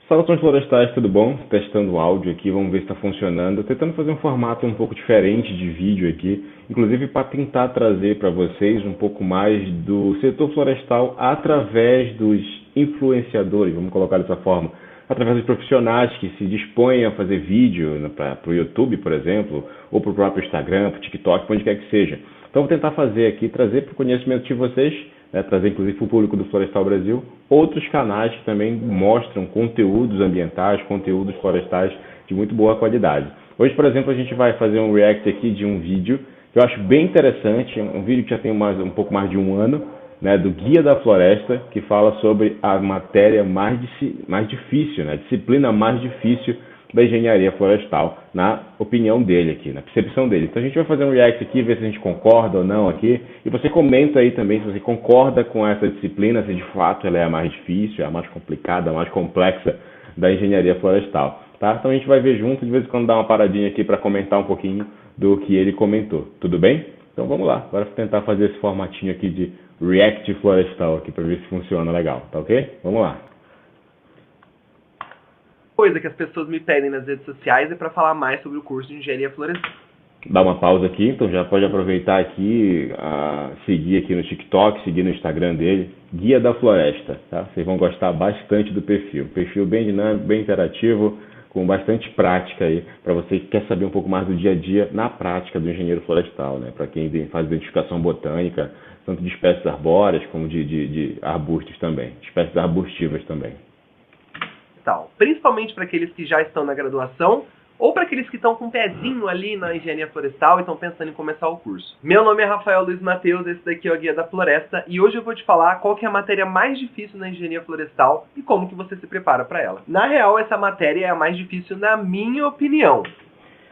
Saudações florestais, tudo bom? Testando o áudio aqui, vamos ver se está funcionando. Tentando fazer um formato um pouco diferente de vídeo aqui, inclusive para tentar trazer para vocês um pouco mais do setor florestal através dos influenciadores, vamos colocar dessa forma, através dos profissionais que se dispõem a fazer vídeo para o YouTube, por exemplo, ou para o próprio Instagram, para o TikTok, para onde quer que seja. Então vou tentar fazer aqui, trazer para o conhecimento de vocês, trazer inclusive para o público do Florestal Brasil, outros canais que também mostram conteúdos ambientais, conteúdos florestais de muito boa qualidade. Hoje, por exemplo, a gente vai fazer um react aqui de um vídeo que eu acho bem interessante, um vídeo que já tem um pouco mais de um ano, né, do Guia da Floresta, que fala sobre a matéria mais difícil, né, a disciplina mais difícil da engenharia florestal, na opinião dele aqui, na percepção dele. Então a gente vai fazer um react aqui, ver se a gente concorda ou não aqui, e você comenta aí também se você concorda com essa disciplina, se de fato ela é a mais difícil, a mais complicada, a mais complexa da engenharia florestal, tá? Então a gente vai ver junto, de vez em quando dá uma paradinha aqui para comentar um pouquinho do que ele comentou, tudo bem? Então vamos lá, agora tentar fazer esse formatinho aqui de react florestal aqui para ver se funciona legal, tá ok? Vamos lá. Coisa que as pessoas me pedem nas redes sociais é para falar mais sobre o curso de Engenharia Florestal. Dá uma pausa aqui, então já pode aproveitar aqui, seguir aqui no TikTok, seguir no Instagram dele, Guia da Floresta, tá? Vocês vão gostar bastante do perfil. Perfil bem dinâmico, bem interativo, com bastante prática aí, para você que quer saber um pouco mais do dia a dia na prática do engenheiro florestal, né? Para quem faz identificação botânica, tanto de espécies arbóreas como de arbustos também, espécies arbustivas também. Principalmente para aqueles que já estão na graduação ou para aqueles que estão com um pezinho ali na engenharia florestal e estão pensando em começar o curso. Meu nome é Rafael Luiz Matheus, esse daqui é o Guia da Floresta e hoje eu vou te falar qual que é a matéria mais difícil na engenharia florestal e como que você se prepara para ela. Na real, essa matéria é a mais difícil na minha opinião.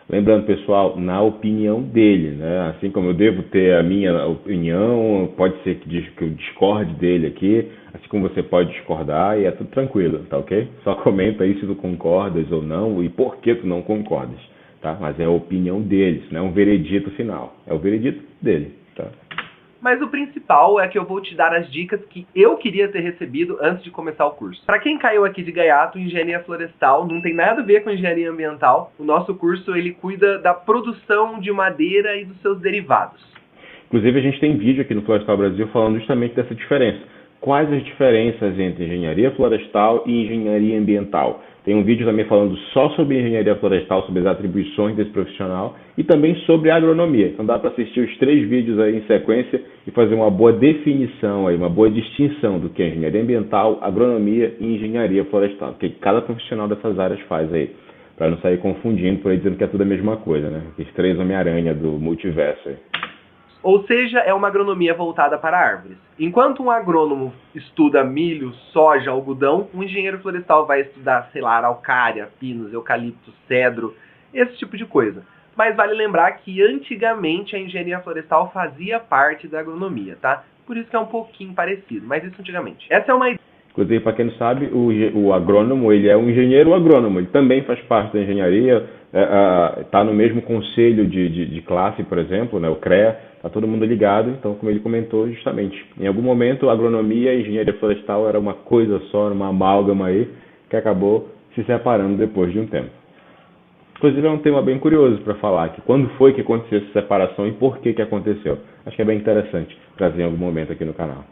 Lembrando, pessoal, na opinião dele, né? Assim como eu devo ter a minha opinião, pode ser que eu discorde dele aqui, assim como você pode discordar e é tudo tranquilo, tá ok? Só comenta aí se tu concordas ou não e por que tu não concordas, tá? Mas é a opinião dele, não é um veredito final, é o veredito dele, tá? Mas o principal é que eu vou te dar as dicas que eu queria ter recebido antes de começar o curso. Para quem caiu aqui de gaiato, engenharia florestal não tem nada a ver com engenharia ambiental. O nosso curso ele cuida da produção de madeira e dos seus derivados. Inclusive a gente tem vídeo aqui no Florestal Brasil falando justamente dessa diferença. Quais as diferenças entre engenharia florestal e engenharia ambiental? Tem um vídeo também falando só sobre engenharia florestal, sobre as atribuições desse profissional e também sobre agronomia. Então dá para assistir os 3 vídeos aí em sequência e fazer uma boa definição aí, uma boa distinção do que é engenharia ambiental, agronomia e engenharia florestal, que cada profissional dessas áreas faz aí, para não sair confundindo por aí dizendo que é tudo a mesma coisa, né? Aqueles 3 Homem-Aranha do multiverso aí. Ou seja, é uma agronomia voltada para árvores. Enquanto um agrônomo estuda milho, soja, algodão, um engenheiro florestal vai estudar, sei lá, araucária, pinos, eucalipto, cedro, esse tipo de coisa. Mas vale lembrar que antigamente a engenharia florestal fazia parte da agronomia, tá? Por isso que é um pouquinho parecido, mas isso antigamente. Essa é uma ideia. Inclusive, para quem não sabe, o agrônomo, ele é um engenheiro agrônomo, ele também faz parte da engenharia, está no mesmo conselho de classe, por exemplo, né, o CREA, está todo mundo ligado, então, como ele comentou, justamente, em algum momento a agronomia e a engenharia florestal era uma coisa só, uma amálgama aí, que acabou se separando depois de um tempo. Inclusive, é um tema bem curioso para falar, que quando foi que aconteceu essa separação e por que aconteceu. Acho que é bem interessante trazer em algum momento aqui no canal.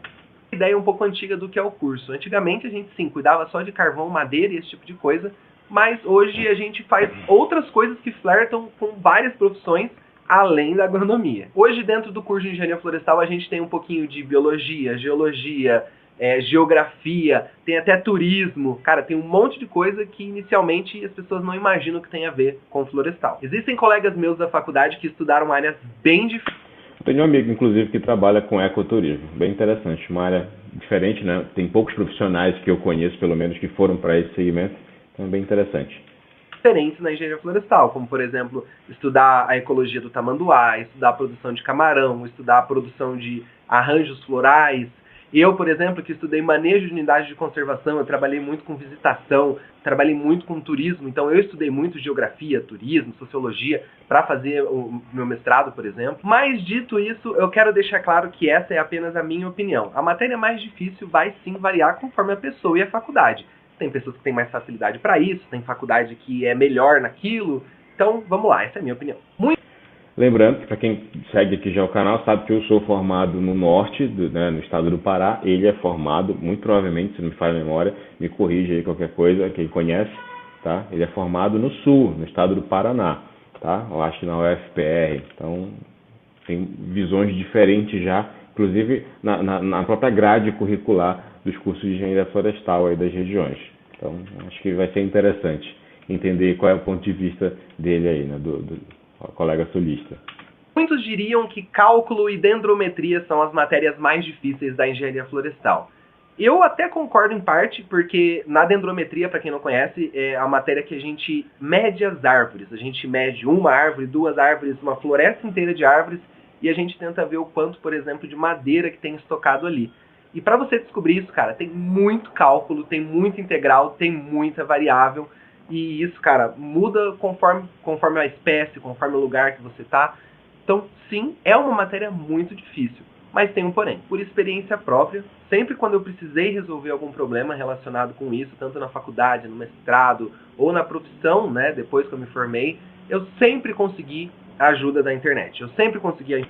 Ideia um pouco antiga do que é o curso. Antigamente a gente sim cuidava só de carvão, madeira e esse tipo de coisa, mas hoje a gente faz outras coisas que flertam com várias profissões além da agronomia. Hoje dentro do curso de engenharia florestal a gente tem um pouquinho de biologia, geologia, geografia, tem até turismo, cara, tem um monte de coisa que inicialmente as pessoas não imaginam que tem a ver com florestal. Existem colegas meus da faculdade que estudaram áreas bem diferentes. Tenho um amigo, inclusive, que trabalha com ecoturismo. Bem interessante, uma área diferente, né? Tem poucos profissionais que eu conheço, pelo menos, que foram para esse segmento. Então, é bem interessante. Diferentes na engenharia florestal, como, por exemplo, estudar a ecologia do tamanduá, estudar a produção de camarão, estudar a produção de arranjos florais. Eu, por exemplo, que estudei manejo de unidades de conservação, eu trabalhei muito com visitação, trabalhei muito com turismo, então eu estudei muito geografia, turismo, sociologia, para fazer o meu mestrado, por exemplo. Mas, dito isso, eu quero deixar claro que essa é apenas a minha opinião. A matéria mais difícil vai sim variar conforme a pessoa e a faculdade. tem pessoas que têm mais facilidade para isso, tem faculdade que é melhor naquilo. Então, vamos lá, essa é a minha opinião. Lembrando que para quem segue aqui já o canal sabe que eu sou formado no norte, né, no estado do Pará. Ele é formado, muito provavelmente, se não me falha a memória, me corrija aí qualquer coisa, quem conhece, tá? Ele é formado no sul, no estado do Paraná, tá? Eu acho que na UFPR. Então, tem visões diferentes já, inclusive na própria grade curricular dos cursos de engenharia florestal aí das regiões. Então, acho que vai ser interessante entender qual é o ponto de vista dele aí, né, do colega sulista. Muitos diriam que cálculo e dendrometria são as matérias mais difíceis da engenharia florestal. Eu até concordo em parte, porque na dendrometria, para quem não conhece, é a matéria que a gente mede as árvores. A gente mede uma árvore, duas árvores, uma floresta inteira de árvores, e a gente tenta ver o quanto, por exemplo, de madeira que tem estocado ali. E para você descobrir isso, cara, tem muito cálculo, tem muito integral, tem muita variável. E isso, cara, muda conforme a espécie, conforme o lugar que você tá. Então, sim, é uma matéria muito difícil. Mas tem um porém. Por experiência própria, sempre quando eu precisei resolver algum problema relacionado com isso, tanto na faculdade, no mestrado, ou na profissão, né, depois que eu me formei, eu sempre consegui a ajuda da internet. Eu sempre consegui a...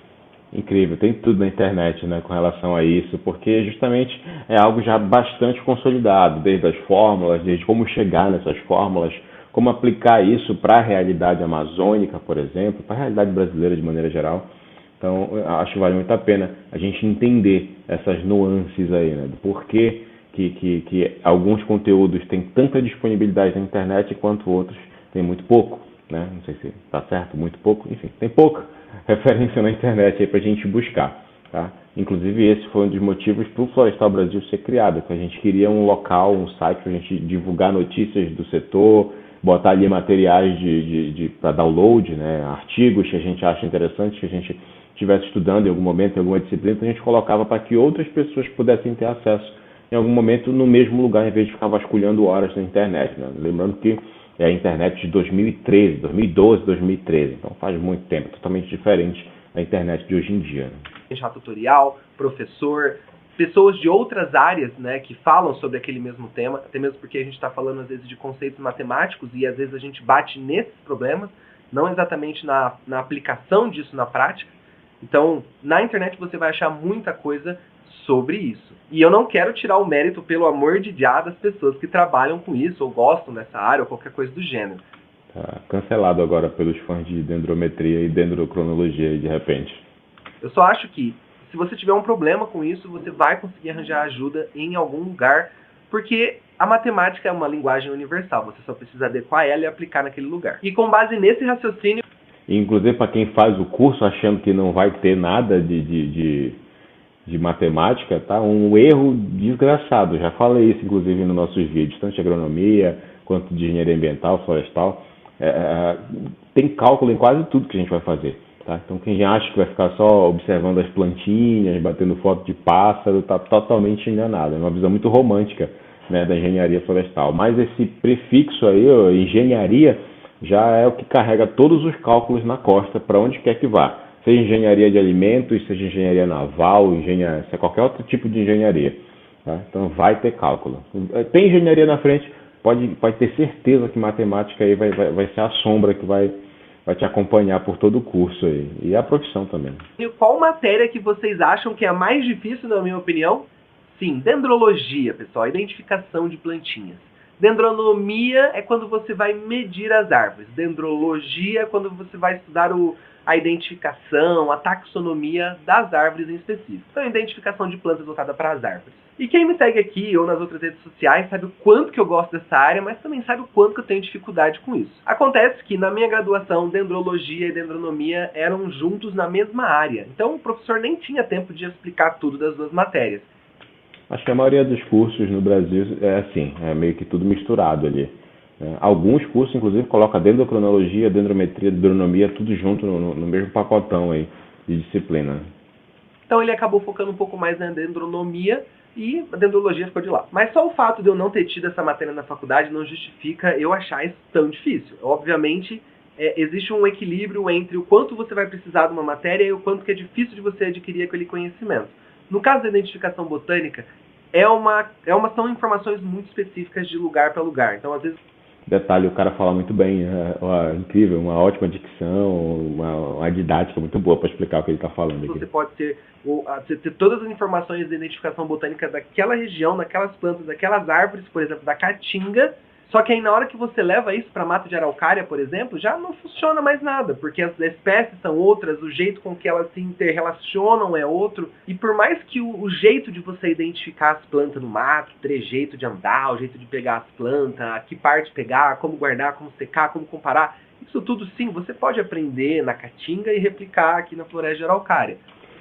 Incrível, tem tudo na internet, né, com relação a isso, porque justamente é algo já bastante consolidado, desde as fórmulas, desde como chegar nessas fórmulas, como aplicar isso para a realidade amazônica, por exemplo, para a realidade brasileira de maneira geral. Então, acho que vale muito a pena a gente entender essas nuances aí, né, do porquê que alguns conteúdos têm tanta disponibilidade na internet enquanto outros têm muito pouco, né? Não sei se está certo, muito pouco, enfim, tem pouca referência na internet aí para a gente buscar, tá? Inclusive esse foi um dos motivos para o Florestal Brasil ser criado, que a gente queria um local, um site para a gente divulgar notícias do setor, botar ali materiais para download, né, artigos que a gente acha interessantes, que a gente estivesse estudando em algum momento, em alguma disciplina, então a gente colocava para que outras pessoas pudessem ter acesso em algum momento no mesmo lugar, em vez de ficar vasculhando horas na internet, né? Lembrando que é a internet de 2013, 2012, 2013, então faz muito tempo, totalmente diferente da internet de hoje em dia, né? Já tutorial, professor, pessoas de outras áreas, né, que falam sobre aquele mesmo tema, até mesmo porque a gente está falando às vezes de conceitos matemáticos e às vezes a gente bate nesses problemas, não exatamente na aplicação disso na prática. Então, na internet você vai achar muita coisa sobre isso. E eu não quero tirar o mérito, pelo amor de Deus, das pessoas que trabalham com isso, ou gostam dessa área, ou qualquer coisa do gênero. Tá cancelado agora pelos fãs de dendrometria e dendrocronologia, de repente. Eu só acho que, se você tiver um problema com isso, você vai conseguir arranjar ajuda em algum lugar, porque a matemática é uma linguagem universal, você só precisa adequar ela e aplicar naquele lugar. E com base nesse raciocínio... Inclusive, para quem faz o curso achando que não vai ter nada de matemática, tá? Um erro desgraçado. Já falei isso, inclusive, nos nossos vídeos, tanto de agronomia quanto de engenharia ambiental, florestal. Tem cálculo em quase tudo que a gente vai fazer. Tá? Então, quem acha que vai ficar só observando as plantinhas, batendo foto de pássaro, está totalmente enganado. É uma visão muito romântica, né, da engenharia florestal. Mas esse prefixo aí, engenharia, já é o que carrega todos os cálculos na costa, para onde quer que vá. Seja engenharia de alimentos, seja engenharia naval, seja qualquer outro tipo de engenharia. Tá? Então vai ter cálculo. Tem engenharia na frente, pode ter certeza que matemática aí vai ser a sombra que vai te acompanhar por todo o curso aí. E a profissão também. E qual matéria que vocês acham que é a mais difícil, na minha opinião? Sim, dendrologia, pessoal, identificação de plantinhas. Dendronomia é quando você vai medir as árvores. Dendrologia é quando você vai estudar a identificação, a taxonomia das árvores em específico. Então, identificação de plantas voltada para as árvores. E quem me segue aqui ou nas outras redes sociais sabe o quanto que eu gosto dessa área, mas também sabe o quanto que eu tenho dificuldade com isso. Acontece que na minha graduação, dendrologia e dendronomia eram juntos na mesma área. Então, o professor nem tinha tempo de explicar tudo das duas matérias. Acho que a maioria dos cursos no Brasil é assim, é meio que tudo misturado ali. Alguns cursos, inclusive, colocam dendrocronologia, dendrometria, dendronomia, tudo junto no mesmo pacotão aí de disciplina. Então ele acabou focando um pouco mais na dendronomia e a dendrologia ficou de lado. Mas só o fato de eu não ter tido essa matéria na faculdade não justifica eu achar isso tão difícil. Obviamente, existe um equilíbrio entre o quanto você vai precisar de uma matéria e o quanto que é difícil de você adquirir aquele conhecimento. No caso da identificação botânica, são informações muito específicas de lugar para lugar. Então, às vezes... Detalhe, o cara fala muito bem, incrível, uma ótima dicção, uma didática muito boa para explicar o que ele está falando aqui. Você pode ter todas as informações de identificação botânica daquela região, daquelas plantas, daquelas árvores, por exemplo, da caatinga. Só que aí na hora que você leva isso para mata de araucária, por exemplo, já não funciona mais nada, porque as espécies são outras, o jeito com que elas se interrelacionam é outro, e por mais que o jeito de você identificar as plantas no mato, o trejeito de andar, o jeito de pegar as plantas, que parte pegar, como guardar, como secar, como comparar, isso tudo sim, você pode aprender na caatinga e replicar aqui na floresta de araucária.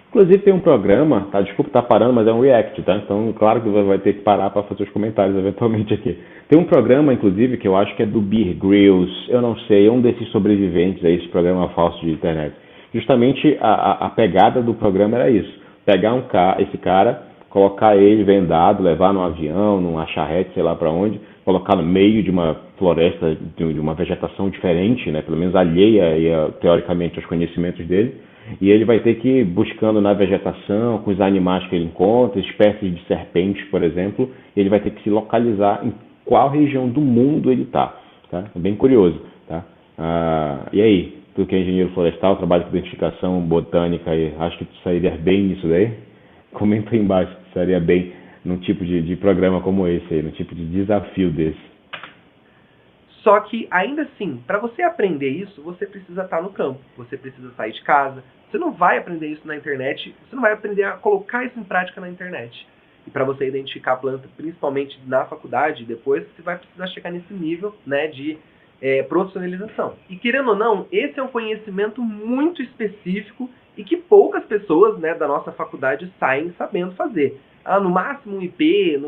Inclusive tem um programa, tá? Desculpa estar parando, mas é um react, tá? Então, claro que você vai ter que parar para fazer os comentários eventualmente aqui. Tem um programa, inclusive, que eu acho que é do Bear Grylls, eu não sei, é um desses sobreviventes a esse programa falso de internet. Justamente a pegada do programa era isso, pegar esse cara, colocar ele vendado, levar num avião, numa charrete, sei lá para onde, colocar no meio de uma floresta, de uma vegetação diferente, né? Pelo menos alheia, teoricamente, aos conhecimentos dele. E ele vai ter que ir buscando na vegetação, com os animais que ele encontra, espécies de serpentes, por exemplo, e ele vai ter que se localizar em qual região do mundo ele está. Tá? É bem curioso. Tá? E aí, tu que é engenheiro florestal, trabalha com identificação botânica, e acho que tu sairia bem nisso daí? Comenta aí embaixo se tu sairia bem num tipo de programa como esse aí, num tipo de desafio desse. Só que, ainda assim, para você aprender isso, você precisa estar no campo, você precisa sair de casa. Você não vai aprender isso na internet, você não vai aprender a colocar isso em prática na internet. E para você identificar a planta, principalmente na faculdade, depois você vai precisar chegar nesse nível, né, de profissionalização. E querendo ou não, esse é um conhecimento muito específico e que poucas pessoas, né, da nossa faculdade saem sabendo fazer. No máximo um IP,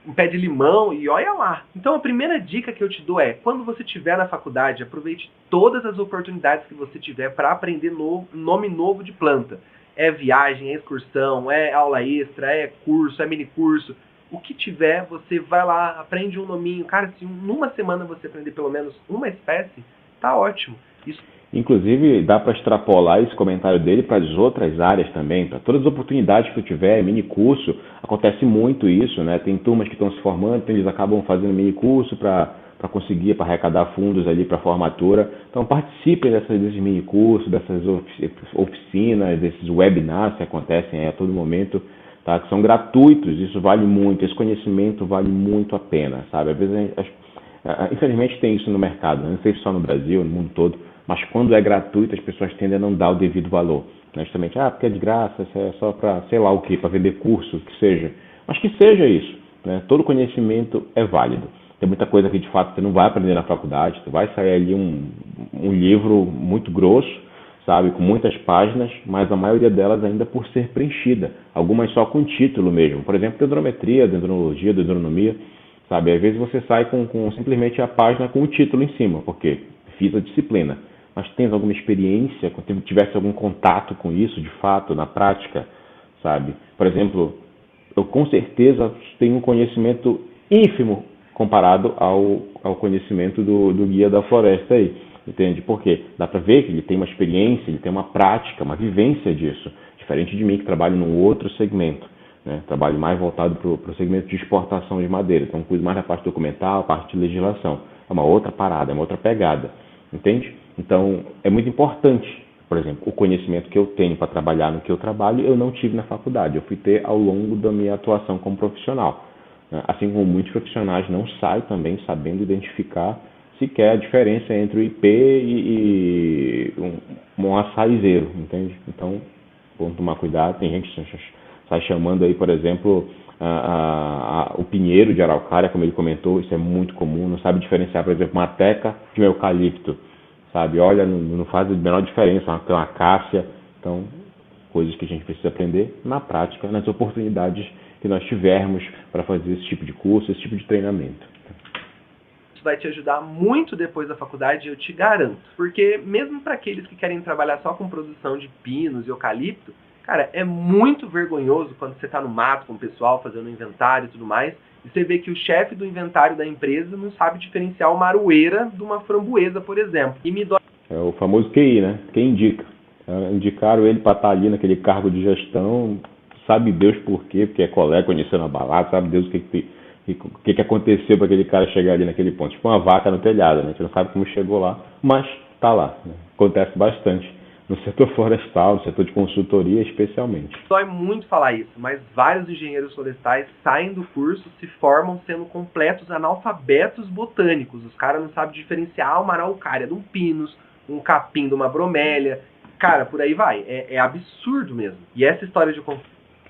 um pé de limão e olha lá. Então a primeira dica que eu te dou é, quando você estiver na faculdade, aproveite todas as oportunidades que você tiver para aprender nome novo de planta. É viagem, é excursão, é aula extra, é curso, é mini curso. O que tiver, você vai lá, aprende um nominho. Cara, se numa semana você aprender pelo menos uma espécie, tá ótimo. Isso. Inclusive, dá para extrapolar esse comentário dele para as outras áreas também, para todas as oportunidades que tu tiver, mini curso, acontece muito isso, né? Tem turmas que estão se formando, então eles acabam fazendo mini curso para conseguir, para arrecadar fundos ali para a formatura. Então participem desses mini cursos, dessas oficinas, desses webinars que acontecem a todo momento, tá? Que são gratuitos, isso vale muito, esse conhecimento vale muito a pena, sabe? Às vezes, infelizmente tem isso no mercado, não sei se só no Brasil, no mundo todo, mas quando é gratuito as pessoas tendem a não dar o devido valor. Justamente, porque é de graça, isso é só para, sei lá o que, para vender curso, que seja. Mas que seja isso, né? Todo conhecimento é válido. Tem muita coisa que de fato você não vai aprender na faculdade, você vai sair ali um livro muito grosso, sabe, com muitas páginas, mas a maioria delas ainda por ser preenchida. Algumas só com título mesmo. Por exemplo, dendrometria, dendrologia, dendronomia, sabe? Às vezes você sai com simplesmente a página com o título em cima, porque fiz a disciplina. Mas tens alguma experiência, tivesse algum contato com isso, de fato, na prática, sabe? Por exemplo, eu com certeza tenho um conhecimento ínfimo comparado ao conhecimento do guia da floresta aí, entende? Por quê? Dá para ver que ele tem uma experiência, ele tem uma prática, uma vivência disso, diferente de mim que trabalho num outro segmento, né? Trabalho mais voltado para o segmento de exportação de madeira, então cuido mais da parte documental, parte de legislação. É uma outra parada, é uma outra pegada, entende? Então, é muito importante, por exemplo, o conhecimento que eu tenho para trabalhar no que eu trabalho, eu não tive na faculdade, eu fui ter ao longo da minha atuação como profissional. Assim como muitos profissionais não saem também sabendo identificar sequer a diferença entre o IP e um açaizeiro, entende? Então, vamos tomar cuidado, tem gente que sai chamando aí, por exemplo, o pinheiro de araucária, como ele comentou, isso é muito comum, não sabe diferenciar, por exemplo, uma teca de um eucalipto. Sabe, olha, não faz a menor diferença, uma acácia. Então, coisas que a gente precisa aprender na prática, nas oportunidades que nós tivermos para fazer esse tipo de curso, esse tipo de treinamento. Isso vai te ajudar muito depois da faculdade, eu te garanto. Porque mesmo para aqueles que querem trabalhar só com produção de pinos e eucalipto, cara, é muito vergonhoso quando você está no mato com o pessoal, fazendo inventário e tudo mais, e você vê que o chefe do inventário da empresa não sabe diferenciar uma aroeira de uma framboesa, por exemplo. E me dói. É o famoso QI, né? Quem indica. Indicaram ele para estar ali naquele cargo de gestão, sabe Deus por quê, porque é colega, conheceu na balada, sabe Deus o que aconteceu para aquele cara chegar ali naquele ponto. Tipo uma vaca no telhado, né? A gente não sabe como chegou lá, mas tá lá, né? Acontece bastante no setor florestal, no setor de consultoria especialmente. Dói muito falar isso, mas vários engenheiros florestais saem do curso, se formam sendo completos analfabetos botânicos. Os caras não sabem diferenciar uma araucária de um pinus, um capim de uma bromélia. Cara, por aí vai. É absurdo mesmo. E essa história de...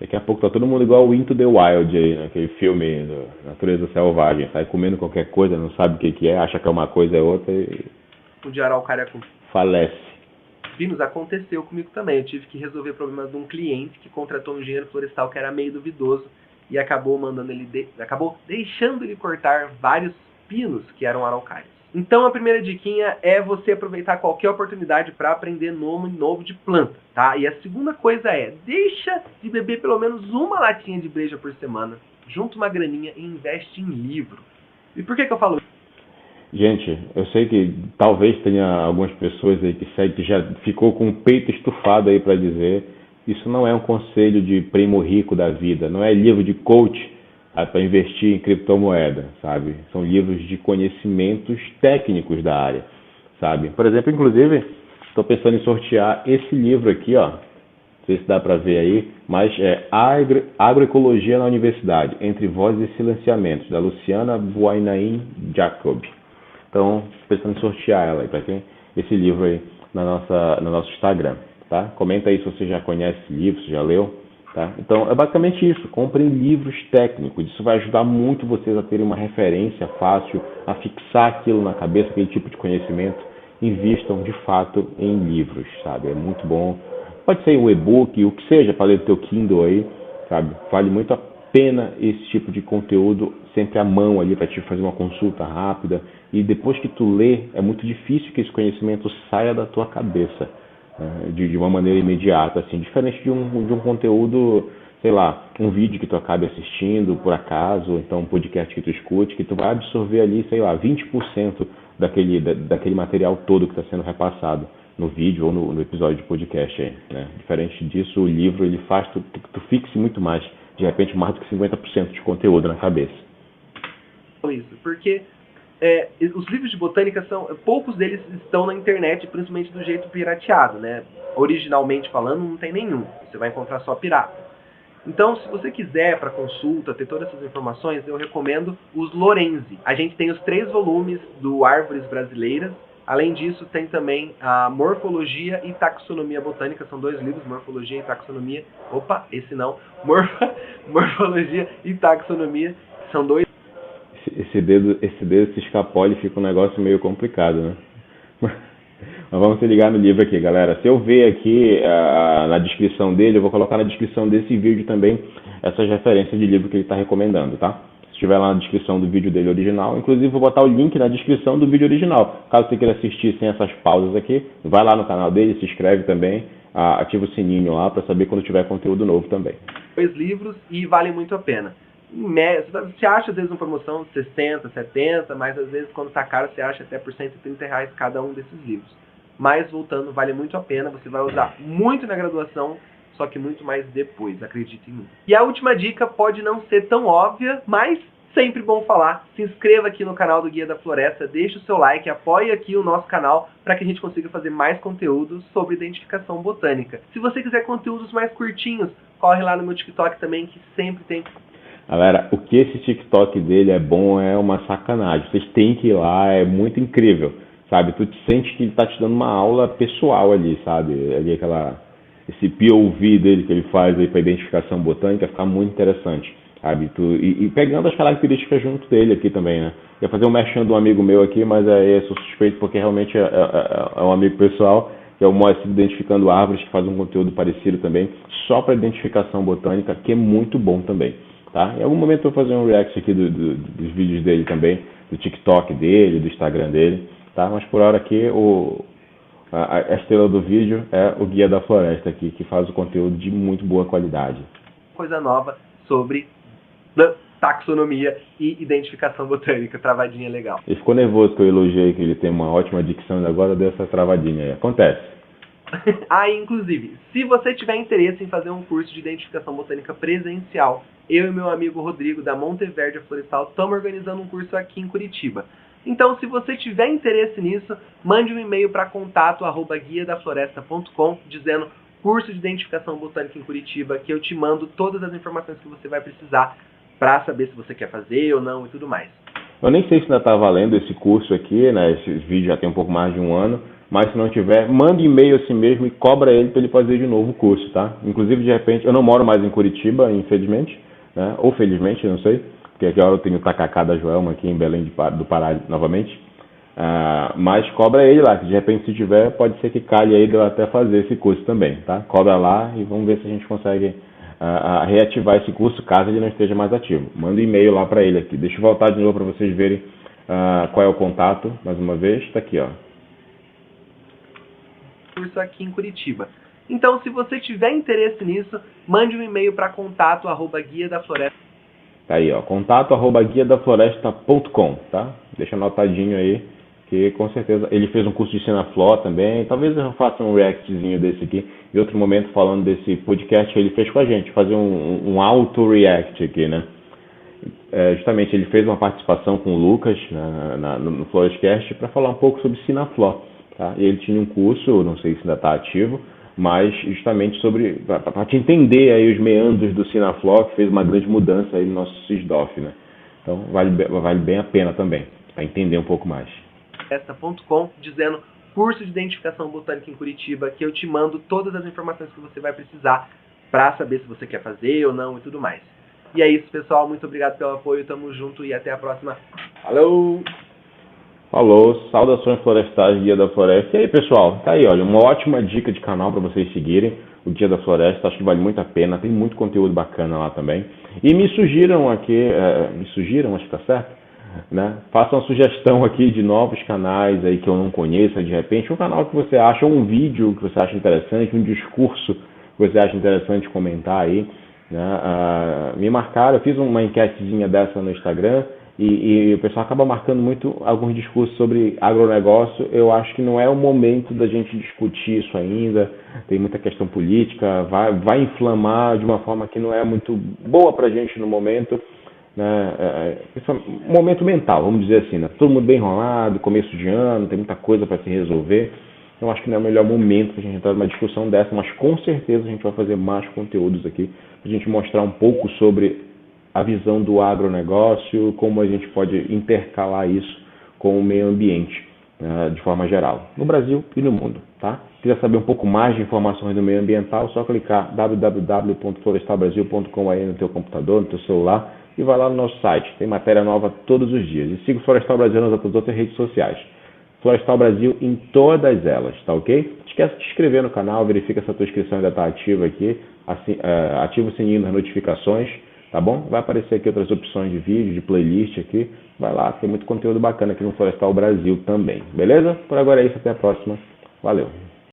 Daqui a pouco tá todo mundo igual o Into the Wild aí, né? Aquele filme da natureza selvagem. Sai comendo qualquer coisa, não sabe o que é, acha que é uma coisa é outra e... O de araucária com... falece. Pinos, aconteceu comigo também. Eu tive que resolver problemas de um cliente que contratou um engenheiro florestal que era meio duvidoso e acabou acabou deixando ele cortar vários pinos que eram araucárias. Então a primeira diquinha é você aproveitar qualquer oportunidade para aprender nome novo de planta, tá? E a segunda coisa é, deixa de beber pelo menos uma latinha de breja por semana, junta uma graninha e investe em livro. E por que eu falo isso? Gente, eu sei que talvez tenha algumas pessoas aí que segue que já ficou com o peito estufado aí para dizer, isso não é um conselho de primo rico da vida, não é livro de coach para investir em criptomoeda, sabe? São livros de conhecimentos técnicos da área, sabe? Por exemplo, inclusive, estou pensando em sortear esse livro aqui, ó. Não sei se dá para ver aí, mas é Agroecologia na Universidade, Entre Vozes e Silenciamentos, da Luciana Buainain Jacob. Então, pensando em sortear ela aí, para quem esse livro aí no nosso Instagram, tá? Comenta aí se você já conhece esse livro, se já leu, tá? Então, é basicamente isso. Comprem livros técnicos. Isso vai ajudar muito vocês a terem uma referência fácil, a fixar aquilo na cabeça, aquele tipo de conhecimento. Invistam, de fato, em livros, sabe? É muito bom. Pode ser um e-book, o que seja, para ler do teu Kindle aí, sabe? Vale muito a pena esse tipo de conteúdo sempre à mão ali para te fazer uma consulta rápida, e depois que tu lê, é muito difícil que esse conhecimento saia da tua cabeça, né, de uma maneira imediata, assim, diferente de um conteúdo, sei lá, um vídeo que tu acabe assistindo por acaso, ou então um podcast que tu escute, que tu vai absorver ali, sei lá, 20% daquele material todo que está sendo repassado no vídeo ou no episódio de podcast aí, né? Diferente disso, o livro ele faz tu fixe muito mais, de repente mais do que 50% de conteúdo na cabeça. Isso, porque os livros de botânica poucos deles estão na internet, principalmente do jeito pirateado, né? Originalmente falando, não tem nenhum. Você vai encontrar só pirata. Então, se você quiser para consulta ter todas essas informações, eu recomendo os Lorenzi. A gente tem os 3 volumes do Árvores Brasileiras. Além disso, tem também a Morfologia e Taxonomia Botânica. São 2 livros, Morfologia e Taxonomia. Opa, esse não. Morfologia e Taxonomia. São 2. Esse dedo se escapole e fica um negócio meio complicado, né? Mas vamos se ligar no livro aqui, galera. Se eu ver aqui na descrição dele, eu vou colocar na descrição desse vídeo também essas referências de livro que ele está recomendando, tá? Se estiver lá na descrição do vídeo dele original, inclusive vou botar o link na descrição do vídeo original. Caso você queira assistir sem essas pausas aqui, vai lá no canal dele, se inscreve também, ativa o sininho lá para saber quando tiver conteúdo novo também. 2 livros e vale muito a pena. Você acha às vezes uma promoção de 60, 70, mas às vezes quando está caro você acha até por R$130 cada um desses livros. Mas voltando, vale muito a pena, você vai usar muito na graduação, só que muito mais depois, acredite em mim. E a última dica pode não ser tão óbvia, mas sempre bom falar. Se inscreva aqui no canal do Guia da Floresta, deixe o seu like, apoie aqui o nosso canal para que a gente consiga fazer mais conteúdos sobre identificação botânica. Se você quiser conteúdos mais curtinhos, corre lá no meu TikTok também, que sempre tem... Galera, o que esse TikTok dele é bom é uma sacanagem. Vocês têm que ir lá, é muito incrível, sabe? Tu te sente que ele tá te dando uma aula pessoal ali, sabe? Ali esse POV dele que ele faz aí para identificação botânica fica muito interessante, sabe? E pegando as características junto dele aqui também, né? Ia fazer um merchan de um amigo meu aqui, mas eu sou suspeito porque realmente é um amigo pessoal, que é o Moacir Identificando Árvores, que faz um conteúdo parecido também, só para identificação botânica, que é muito bom também. Tá? Em algum momento eu vou fazer um react aqui dos vídeos dele também, do TikTok dele, do Instagram dele, tá? Mas por hora aqui a estrela do vídeo é o Guia da Floresta aqui, que faz o conteúdo de muito boa qualidade. Coisa nova sobre taxonomia e identificação botânica, travadinha legal. Ele ficou nervoso que eu elogiei que ele tem uma ótima dicção e agora deu essa travadinha aí. Acontece. Inclusive, se você tiver interesse em fazer um curso de identificação botânica presencial, eu e meu amigo Rodrigo, da Monteverde Florestal, estamos organizando um curso aqui em Curitiba. Então, se você tiver interesse nisso, mande um e-mail para contato@guiadafloresta.com dizendo curso de identificação botânica em Curitiba, que eu te mando todas as informações que você vai precisar para saber se você quer fazer ou não e tudo mais. Eu nem sei se ainda está valendo esse curso aqui, né? Esse vídeo já tem um pouco mais de um ano, mas se não tiver, manda e-mail assim mesmo e cobra ele para ele fazer de novo o curso, tá? Inclusive, de repente, eu não moro mais em Curitiba, infelizmente, né? Ou felizmente, não sei, porque aqui agora eu tenho o tacacá da Joelma aqui em Belém do Pará novamente. Mas cobra ele lá, que de repente se tiver, pode ser que calhe aí de eu até fazer esse curso também, tá? Cobra lá e vamos ver se a gente consegue reativar esse curso caso ele não esteja mais ativo. Manda um e-mail lá para ele aqui. Deixa eu voltar de novo para vocês verem qual é o contato, mais uma vez, está aqui, ó. Curso aqui em Curitiba. Então, se você tiver interesse nisso, mande um e-mail para contato@guiadafloresta. Tá aí, ó, contato@guiadafloresta.com, tá? Deixa anotadinho aí, que com certeza ele fez um curso de Sinaflor também. Talvez eu faça um reactzinho desse aqui, em outro momento, falando desse podcast que ele fez com a gente, fazer um auto-react aqui, né? Justamente, ele fez uma participação com o Lucas no Florescast para falar um pouco sobre Sinaflor, tá? E ele tinha um curso, não sei se ainda está ativo, mas justamente sobre, para te entender aí os meandros do Sinaflor, que fez uma grande mudança aí no nosso SISDOF, né? Então, vale bem a pena também, para entender um pouco mais. Esta.com, dizendo curso de identificação botânica em Curitiba, que eu te mando todas as informações que você vai precisar para saber se você quer fazer ou não e tudo mais. E é isso, pessoal. Muito obrigado pelo apoio. Tamo junto e até a próxima. Falou! Falou, saudações florestais, Guia da Floresta. E aí, pessoal, tá aí, olha, uma ótima dica de canal para vocês seguirem, o Guia da Floresta, acho que vale muito a pena, tem muito conteúdo bacana lá também. E me sugiram aqui, acho que tá certo, né? Façam uma sugestão aqui de novos canais aí que eu não conheça, de repente, um canal que você acha, um vídeo que você acha interessante, um discurso que você acha interessante comentar aí, né? Me marcaram, eu fiz uma enquetezinha dessa no Instagram, e o pessoal acaba marcando muito alguns discursos sobre agronegócio. Eu acho que não é o momento da gente discutir isso ainda, tem muita questão política, vai inflamar de uma forma que não é muito boa para a gente no momento, né? Um momento mental, vamos dizer assim, né? Todo mundo bem enrolado, começo de ano, tem muita coisa para se resolver. Eu acho que não é o melhor momento para a gente entrar numa discussão dessa, mas com certeza a gente vai fazer mais conteúdos aqui, para a gente mostrar um pouco sobre a visão do agronegócio, como a gente pode intercalar isso com o meio ambiente, de forma geral, no Brasil e no mundo, tá? Quiser saber um pouco mais de informações do meio ambiental, é só clicar www.florestalbrasil.com aí no teu computador, no teu celular, e vai lá no nosso site, tem matéria nova todos os dias. E siga o Florestal Brasil nas outras redes sociais. Florestal Brasil em todas elas, tá ok? Não esquece de te inscrever no canal, verifica se a tua inscrição ainda está ativa aqui, ativa o sininho das notificações, tá bom? Vai aparecer aqui outras opções de vídeo, de playlist aqui. Vai lá, tem muito conteúdo bacana aqui no Florestal Brasil também. Beleza? Por agora é isso, até a próxima. Valeu!